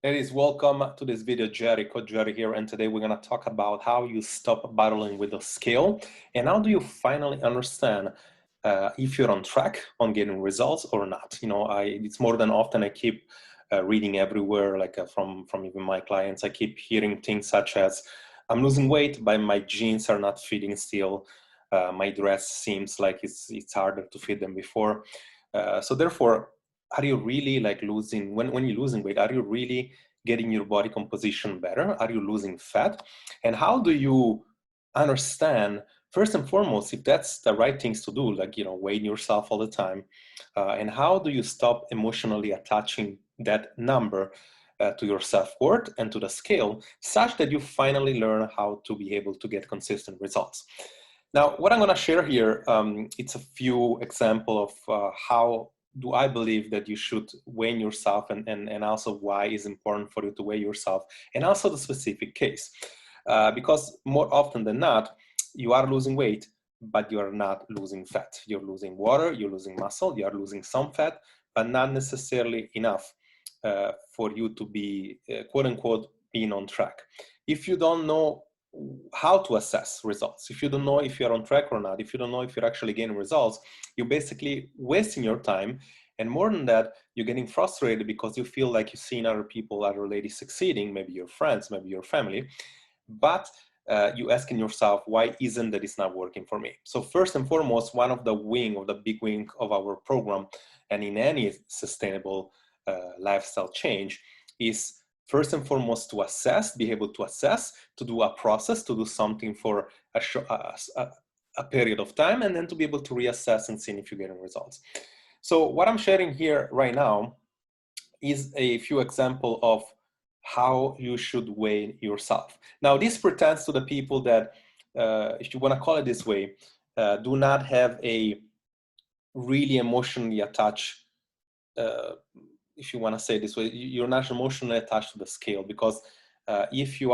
Ladies, welcome to this video. Jerry here, and today we're going to talk about how you stop battling with the scale and how do you finally understand if you're on track on getting results or not. It's more than often I keep reading everywhere, like from even my clients. I keep hearing things such as, I'm losing weight, but my jeans are not fitting still. My dress seems like it's harder to fit than before. So therefore, are you really like losing, when you're losing weight, are you really getting your body composition better? Are you losing fat? And how do you understand, first and foremost, if that's the right things to do, like, weighing yourself all the time, and how do you stop emotionally attaching that number to your self-worth and to the scale, such that you finally learn how to be able to get consistent results. Now, what I'm going to share here, it's a few examples of how do I believe that you should weigh yourself, and also why it's important for you to weigh yourself, and also the specific case. Because more often than not, you are losing weight, but you are not losing fat. You're losing water, you're losing muscle, you are losing some fat, but not necessarily enough for you to be, quote unquote, being on track. If you don't know how to assess results, if you don't know if you're on track or not, if you don't know if you're actually getting results, you're basically wasting your time. And more than that, you're getting frustrated because you feel like you're seeing other people, other ladies succeeding, maybe your friends, maybe your family, but you asking yourself, why isn't that it's not working for me? So first and foremost, one of the big wing of our program, and in any sustainable lifestyle change, is first and foremost to assess, be able to assess, to do a process, to do something for a period of time, and then to be able to reassess and see if you're getting results. So what I'm sharing here right now is a few examples of how you should weigh yourself. Now, this pertains to the people that, if you want to call it this way, do not have a really emotionally attached, if you want to say it this way, you're not emotionally attached to the scale, because if you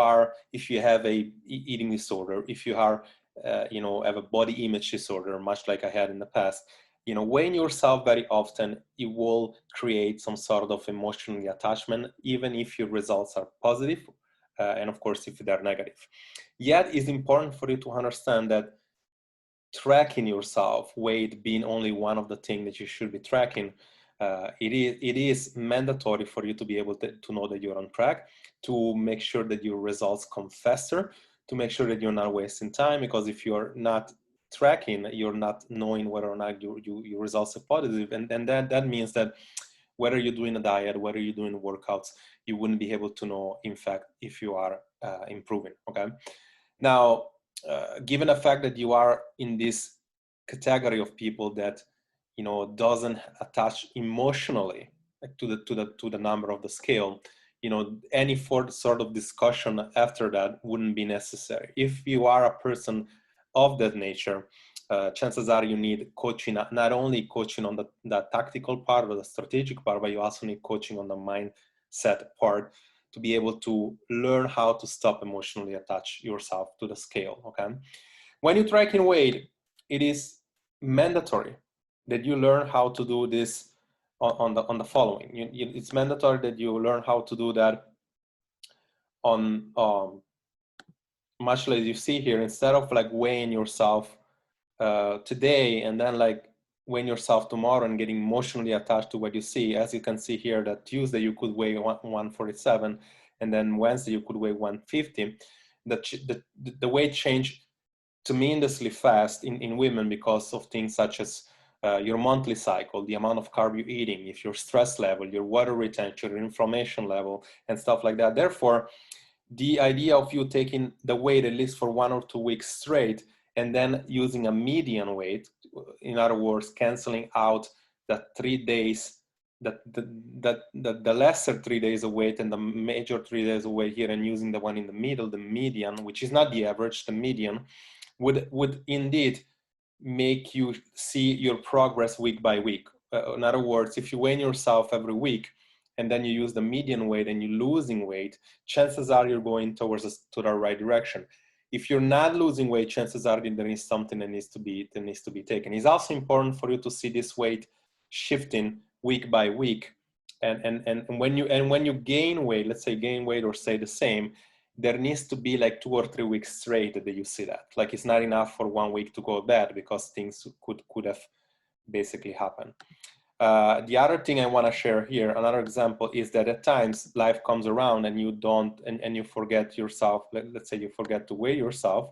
have a eating disorder, if you are, have a body image disorder, much like I had in the past, weighing yourself very often, it will create some sort of emotional attachment, even if your results are positive, and of course, if they're negative. Yet, it's important for you to understand that tracking yourself, weight being only one of the things that you should be tracking, it is mandatory for you to be able to know that you're on track, to make sure that your results come faster, to make sure that you're not wasting time, because if you're not tracking, you're not knowing whether or not your results are positive, and that means that whether you're doing a diet, whether you're doing workouts, you wouldn't be able to know, in fact, if you are improving. Okay. Now, given the fact that you are in this category of people that doesn't attach emotionally to the number of the scale, any sort of discussion after that wouldn't be necessary. If you are a person of that nature, chances are you need coaching, not only coaching on the tactical part or the strategic part, but you also need coaching on the mindset part, to be able to learn how to stop emotionally attach yourself to the scale. Okay. When you track in weight, it is mandatory that you learn how to do this on the following. It's mandatory that you learn how to do that on much like you see here, instead of like weighing yourself today and then like weighing yourself tomorrow and getting emotionally attached to what you see. As you can see here, that Tuesday you could weigh 147, and then Wednesday you could weigh 150. The weight change tremendously fast in women because of things such as your monthly cycle, the amount of carb you're eating, if your stress level, your water retention, your inflammation level, and stuff like that. Therefore, the idea of you taking the weight at least for 1 or 2 weeks straight, and then using a median weight, in other words, canceling out the 3 days, the lesser 3 days of weight and the major 3 days of weight here, and using the one in the middle, the median, which is not the average, the median, would indeed make you see your progress week by week. In other words, if you weigh yourself every week and then you use the median weight and you're losing weight, chances are you're going towards to the right direction. If you're not losing weight, chances are there is something that needs to be taken. It's also important for you to see this weight shifting week by week, And when you gain weight, let's say gain weight or stay the same, there needs to be like 2 or 3 weeks straight that you see that. Like it's not enough for 1 week to go bad because things could have basically happened. The other thing I want to share here, another example, is that at times life comes around and you don't, and you forget yourself. Let's say you forget to weigh yourself.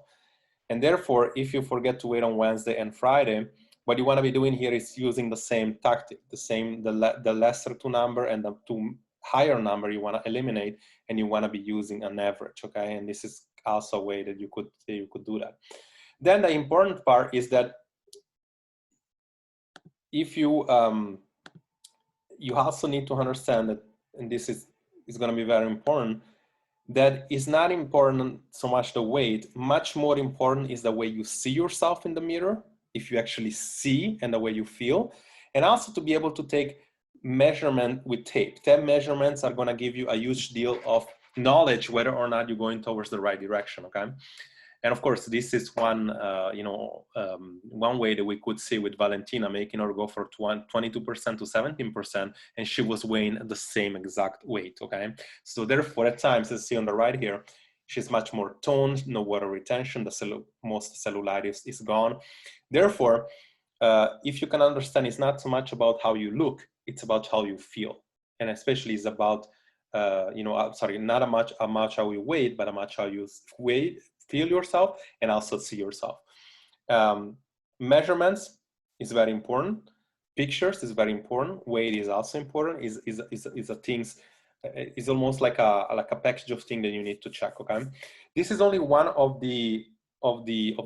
And therefore, if you forget to wait on Wednesday and Friday, what you want to be doing here is using the same tactic, the lesser two number and the two higher number you want to eliminate, and you want to be using an average, okay? And this is also a way that you could do that. Then the important part is that if you you also need to understand that, and this is going to be very important, that is not important so much the weight. Much more important is the way you see yourself in the mirror, if you actually see, and the way you feel, and also to be able to take measurement with tape. Tape measurements are going to give you a huge deal of knowledge whether or not you're going towards the right direction, okay? And of course, this is one, one way that we could see with Valentina, making her go from 22% to 17%, and she was weighing the same exact weight, okay? So therefore, at times, as you see on the right here, she's much more toned, no water retention, most cellulite is gone. Therefore, if you can understand, it's not so much about how you look, it's about how you feel. And especially it's about, sorry, not how much how you weigh, but how much how you feel yourself and also see yourself. Measurements is very important. Pictures is very important. Weight is also important. Is a things. Is almost like a package of things that you need to check. Okay, this is only one of the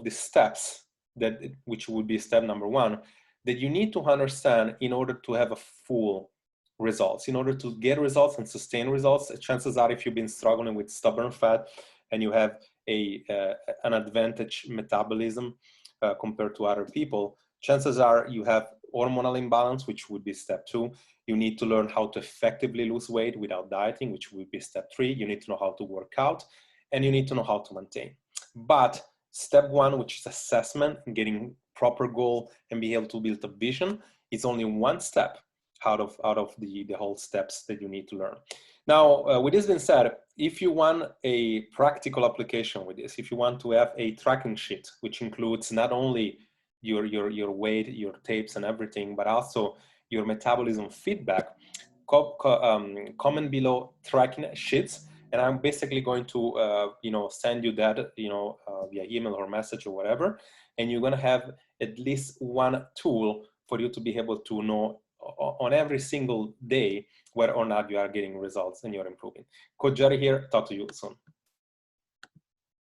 steps that which would be step number one that you need to understand in order to have a full results. In order to get results and sustain results, chances are if you've been struggling with stubborn fat and you have an advantage metabolism compared to other people, chances are you have hormonal imbalance, which would be step 2. You need to learn how to effectively lose weight without dieting, which would be step 3. You need to know how to work out, and you need to know how to maintain. But step 1, which is assessment and getting proper goal and be able to build a vision, is only one step out of the whole steps that you need to learn. Now, with this being said, if you want a practical application with this, if you want to have a tracking sheet, which includes not only your weight, your tapes and everything, but also your metabolism feedback, comment below tracking sheets, and I'm basically going to send you that via email or message or whatever, and you're going to have at least one tool for you to be able to know on every single day whether or not you are getting results and you're improving. Coach Jerry here. Talk to you soon.